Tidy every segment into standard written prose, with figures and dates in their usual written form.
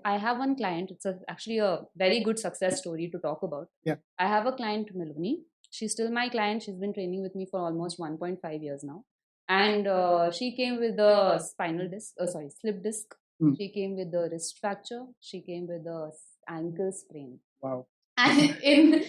I have one client. It's actually a very good success story to talk about. Yeah. I have a client, Meloni. She's still my client. She's been training with me for almost 1.5 years now. And she came with the slip disc. She came with the wrist fracture. She came with the ankle sprain. Wow. And in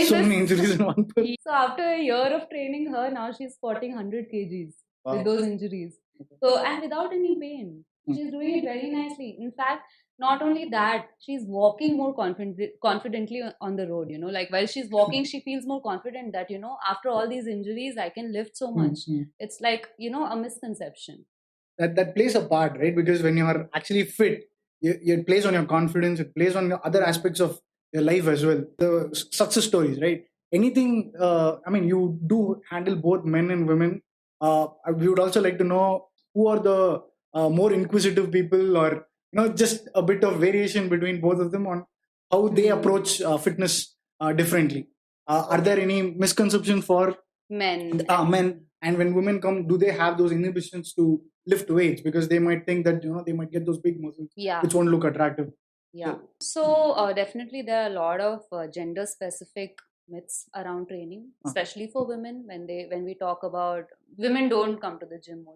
So many injuries in one person. So after a year of training her, now she's squatting 100 kgs with those injuries. So, and without any pain. She's doing it very nicely. In fact, not only that, she's walking more confidently on the road. Like while she's walking, she feels more confident that, after all these injuries, I can lift so much. It's like, a misconception. That plays a part, right? Because when you are actually fit, it plays on your confidence, it plays on other aspects of your life as well. The success stories, right? Anything, you do handle both men and women. We would also like to know who are the more inquisitive people, or just a bit of variation between both of them on how they approach fitness differently. Are there any misconceptions for Men? Men, and when women come, do they have those inhibitions to lift weights because they might think that they might get those big muscles, which won't look attractive? Yeah. So definitely there are a lot of gender specific myths around training, especially for women. When we talk about women, don't come to the gym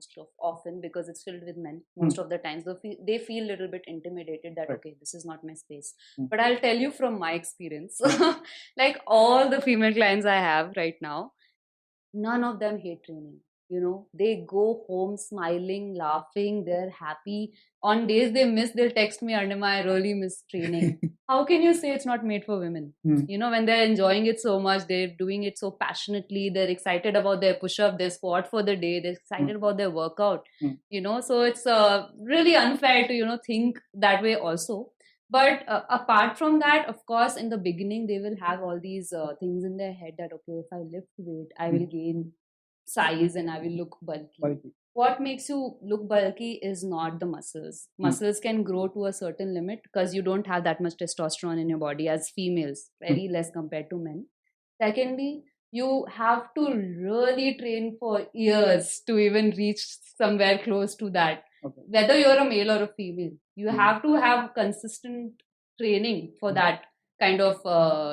often because it's filled with men most of the times. So they feel a little bit intimidated that okay, this is not my space. But I'll tell you from my experience, like all the female clients I have right now, none of them hate training. They go home smiling, laughing, they're happy. On days they miss, they'll text me, Arnima, I really miss training. How can you say it's not made for women? When they're enjoying it so much, they're doing it so passionately, they're excited about their push-up, their squat for the day, they're excited about their workout. So it's really unfair to, think that way also. But apart from that, of course, in the beginning, they will have all these things in their head that, okay, if I lift weight, I will gain size and I will look bulky. What makes you look bulky is not the muscles. Muscles can grow to a certain limit because you don't have that much testosterone in your body as females, very less compared to men. Secondly, you have to really train for years to even reach somewhere close to that. Okay. Whether you're a male or a female, you have to have consistent training for that kind of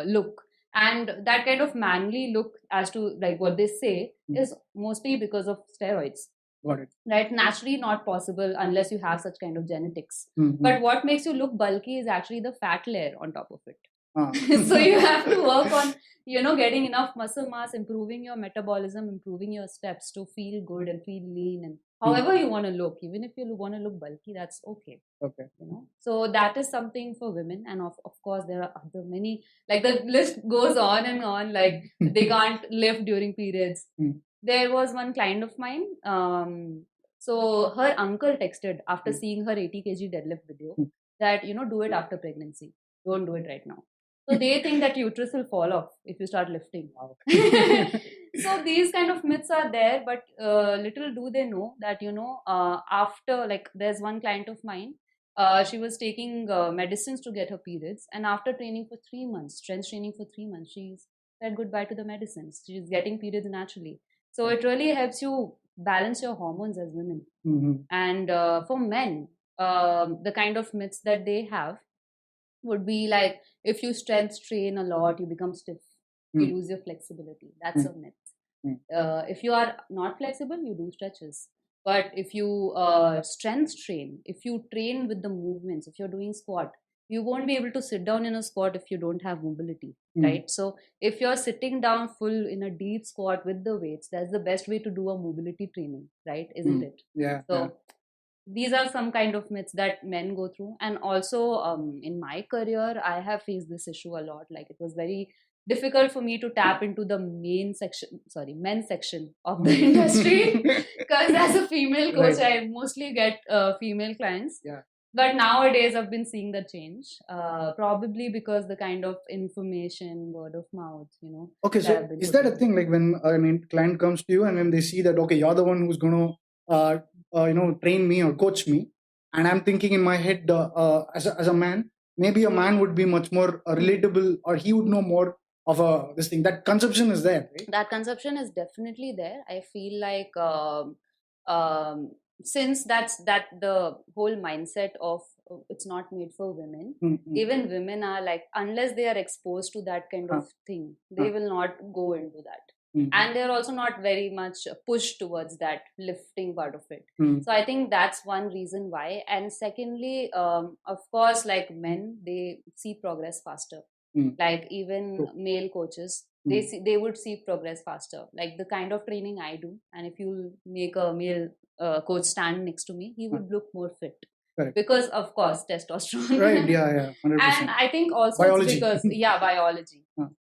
look. And that kind of manly look, as to like what they say, is mostly because of steroids. Got it. Right? Naturally not possible unless you have such kind of genetics. But what makes you look bulky is actually the fat layer on top of it. So you have to work on, getting enough muscle mass, improving your metabolism, improving your steps to feel good and feel lean, and however you want to look. Even if you want to look bulky, that's okay. Okay. So that is something for women, and of course there are other many, like the list goes on and on. Like they can't lift during periods. There was one client of mine. So her uncle texted after seeing her 80 kg deadlift video that do it after pregnancy. Don't do it right now. So they think that uterus will fall off if you start lifting. Wow. So these kind of myths are there, but little do they know that, after, like, there's one client of mine, she was taking medicines to get her periods. And after training for 3 months, strength training for 3 months, she's said goodbye to the medicines. She's getting periods naturally. So it really helps you balance your hormones as women. And for men, the kind of myths that they have would be like, if you strength train a lot, you become stiff. You lose your flexibility. That's a myth. If you are not flexible, you do stretches. But if you strength train, if you train with the movements, if you're doing squat, you won't be able to sit down in a squat if you don't have mobility, right? So if you're sitting down full in a deep squat with the weights, that's the best way to do a mobility training, right? Isn't it? Yeah. So these are some kind of myths that men go through. And also in my career, I have faced this issue a lot. Like, it was very difficult for me to tap into the men's section of the industry, because as a female coach, right, I mostly get female clients. Yeah. But nowadays I've been seeing the change, probably because the kind of information, word of mouth, Okay, so is that a thing, like when a client comes to you and when they see that, okay, you're the one who's going to train me or coach me, and I'm thinking in my head, as a man, maybe a man would be much more relatable, or he would know more of this thing. That conception is there, right? That conception is definitely there. I feel like since that's the whole mindset of it's not made for women, even women are like, unless they are exposed to that kind of thing, they will not go into that. And they're also not very much pushed towards that lifting part of it. So I think that's one reason why. And secondly, of course, like men, they see progress faster. Like even male coaches, they would see progress faster. Like the kind of training I do, and if you make a male coach stand next to me, he would look more fit. Correct. Because of course testosterone. Right, yeah, 100%. And I think also biology. it's because biology.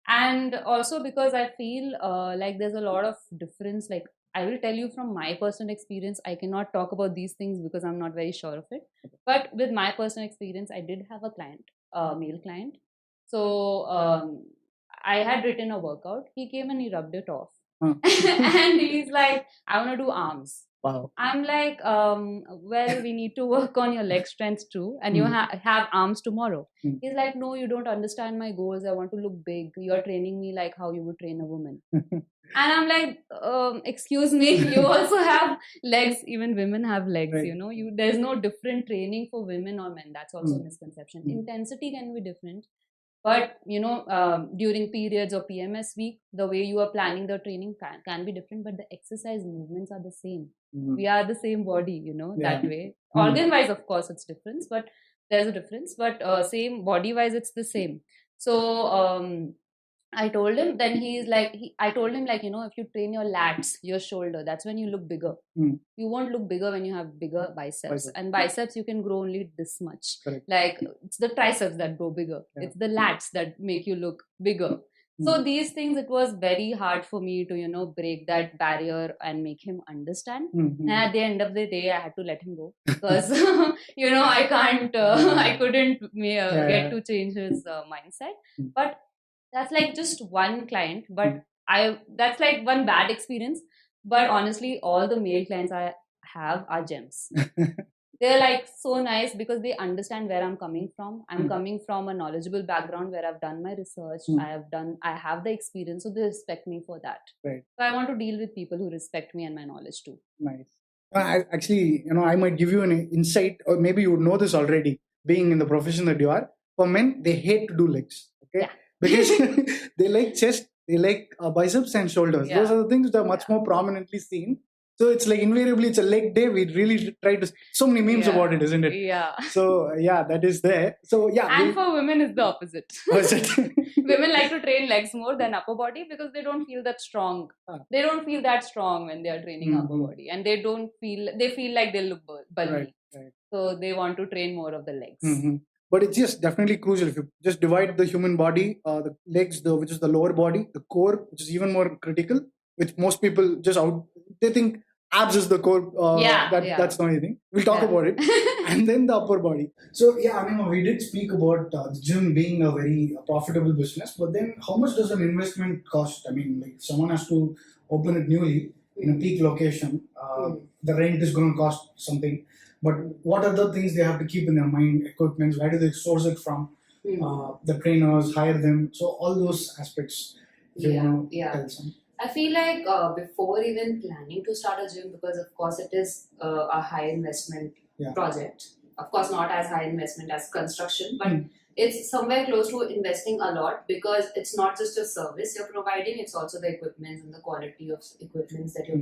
And also because I feel like there's a lot of difference. Like I will tell you from my personal experience, I cannot talk about these things because I'm not very sure of it. But with my personal experience, I did have a client, a male client. So I had written a workout. He came and he rubbed it off. And he's like, I want to do arms. Wow. I'm like, well, we need to work on your leg strength too. And you have arms tomorrow. He's like, no, you don't understand my goals. I want to look big. You're training me like how you would train a woman. And I'm like, excuse me, you also have legs. Even women have legs, Right. you know. There's no different training for women or men. That's also a misconception. Intensity can be different. But, during periods or PMS week, the way you are planning the training can be different, but the exercise movements are the same. We are the same body, that way. Organ-wise, of course, it's different, but there's a difference. But same body-wise, it's the same. So I told him, then he's like, I told him, like, if you train your lats, your shoulder, that's when you look bigger. You won't look bigger when you have bigger biceps. And biceps, you can grow only this much. Correct. Like, it's the triceps that grow bigger. Yeah. It's the lats that make you look bigger. So these things, it was very hard for me to, break that barrier and make him understand. And at the end of the day, I had to let him go because, I can't, I couldn't get to change his mindset. But that's like just one client, but that's like one bad experience. But honestly, all the male clients I have are gems. They're like so nice because they understand where I'm coming from. I'm coming from a knowledgeable background where I've done my research. I have the experience, so they respect me for that. Right. So I want to deal with people who respect me and my knowledge too. Nice. Actually, I might give you an insight, or maybe you would know this already, being in the profession that you are. For men, they hate to do legs. Okay. Yeah. Because they like chest, they like biceps and shoulders. Yeah. Those are the things that are much more prominently seen. So it's like invariably it's a leg day. We really try to, so many memes about it, isn't it? Yeah. So that is there. So And for women, it's the opposite. Was it? Women like to train legs more than upper body because they don't feel that strong. They don't feel that strong when they are training upper body, and they feel like they look bulky. Right. So they want to train more of the legs. But it's just definitely crucial. If you just divide the human body, the legs, which is the lower body, the core, which is even more critical, which most people they think abs is the core. That's the only thing. We'll talk about it. And then the upper body. So, Arnima, we did speak about the gym being a very profitable business, but then how much does an investment cost? I mean, like someone has to open it newly in a peak location. The rent is going to cost something. But what are the things they have to keep in their mind? Equipment, where do they source it from? The trainers, hire them. So all those aspects. If you want to tell some. I feel like before even planning to start a gym, because of course it is a high investment project. Of course, not as high investment as construction, but it's somewhere close to investing a lot because it's not just a service you're providing, it's also the equipment and the quality of equipment that you're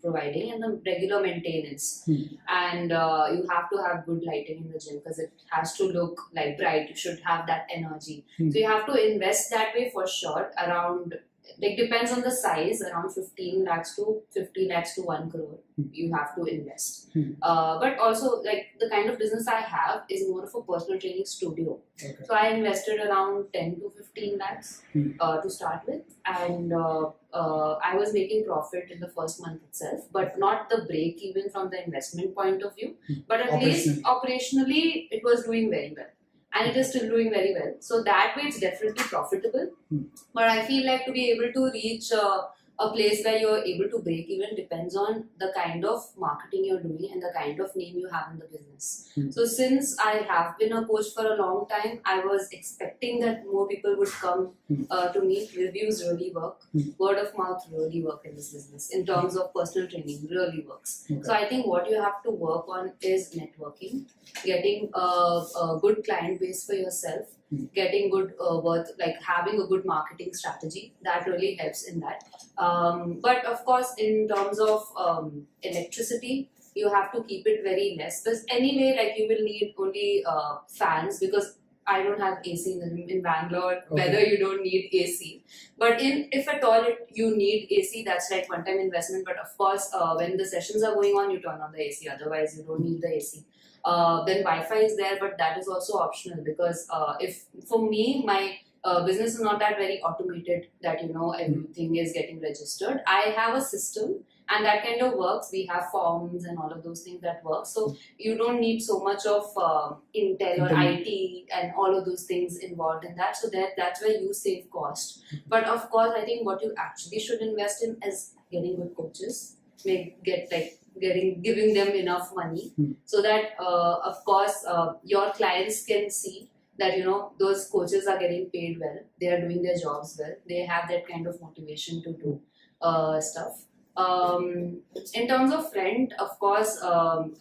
providing and the regular maintenance. And you have to have good lighting in the gym because it has to look like bright. You should have that energy. So you have to invest that way for sure. Around, like, depends on the size, around 15 lakhs to 50 lakhs to 1 crore you have to invest. But also, like, the kind of business I have is more of a personal training studio. Okay. So I invested around 10 to 15 lakhs to start with, and I was making profit in the first month itself, but not the break even from the investment point of view, but at least operationally it was doing very well. And it is still doing very well. So that way it's definitely profitable. But I feel like to be able to reach a place where you're able to break even depends on the kind of marketing you're doing and the kind of name you have in the business. So since I have been a coach for a long time, I was expecting that more people would come to me. Reviews really work. Word of mouth really work in this business. In terms of personal training, really works. So I think what you have to work on is networking, getting a good client base for yourself, getting good like having a good marketing strategy. That really helps in that. But of course, in terms of electricity, you have to keep it very less. Because anyway, like you will need only fans, because I don't have AC in Bangalore. Whether you don't need AC, but if at all you need AC, that's like one-time investment. But of course, when the sessions are going on, you turn on the AC. Otherwise, you don't need the AC. Then Wi-Fi is there, but that is also optional, because if for me my business is not that very automated that everything is getting registered. I have a system and that kind of works. We have forms and all of those things that work. So you don't need so much of Intel or IT and all of those things involved in that. So that's where you save cost. But of course, I think what you actually should invest in is getting good coaches. Giving them enough money so that of course your clients can see that those coaches are getting paid well, they are doing their jobs well, they have that kind of motivation to do stuff. In terms of rent, of course,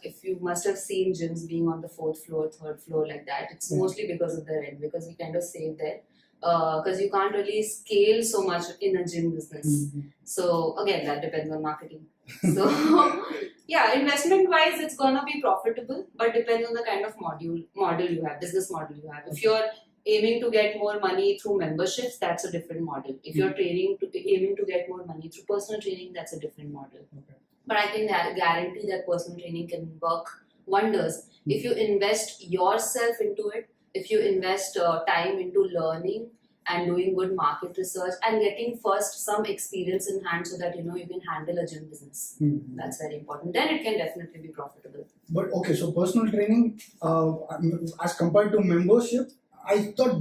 if you must have seen gyms being on the 4th floor, 3rd floor like that, it's mostly because of the rent, because we kind of save there. Because you can't really scale so much in a gym business. So again, that depends on marketing. So yeah, investment wise, it's gonna be profitable, but depends on the kind of model you have, business model you have. If you're aiming to get more money through memberships, that's a different model. If you're aiming to get more money through personal training, that's a different model. But I can guarantee that personal training can work wonders if you invest yourself into it. If you invest time into learning and doing good market research and getting first some experience in hand, so that you can handle a gym business. That's very important. Then it can definitely be profitable. But okay, so personal training as compared to membership, I thought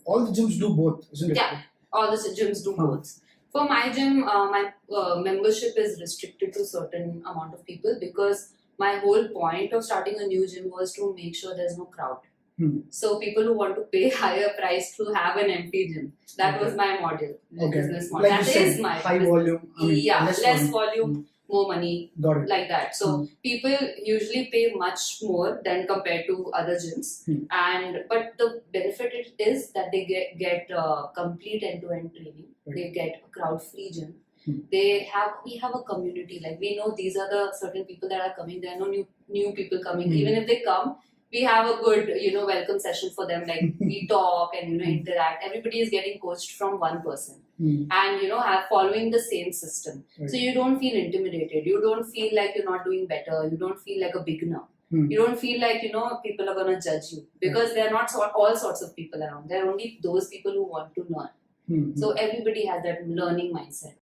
all the gyms do both, isn't it? Yeah, all the gyms do both. For my gym, my membership is restricted to a certain amount of people, because my whole point of starting a new gym was to make sure there's no crowd. So people who want to pay higher price to have an empty gym. That was my model, business model. Like that is my high business. volume. Less volume, more money. Got it. Like that. So people usually pay much more than compared to other gyms. But the benefit is that they get complete end-to-end training. They get a crowd-free gym. We have a community. Like we know these are the certain people that are coming. There are no new people coming. Even if they come, we have a good, welcome session for them. Like we talk and, interact. Everybody is getting coached from one person and, following the same system. So you don't feel intimidated. You don't feel like you're not doing better. You don't feel like a beginner. You don't feel like, people are going to judge you, because there are not all sorts of people around. There are only those people who want to learn. So everybody has that learning mindset.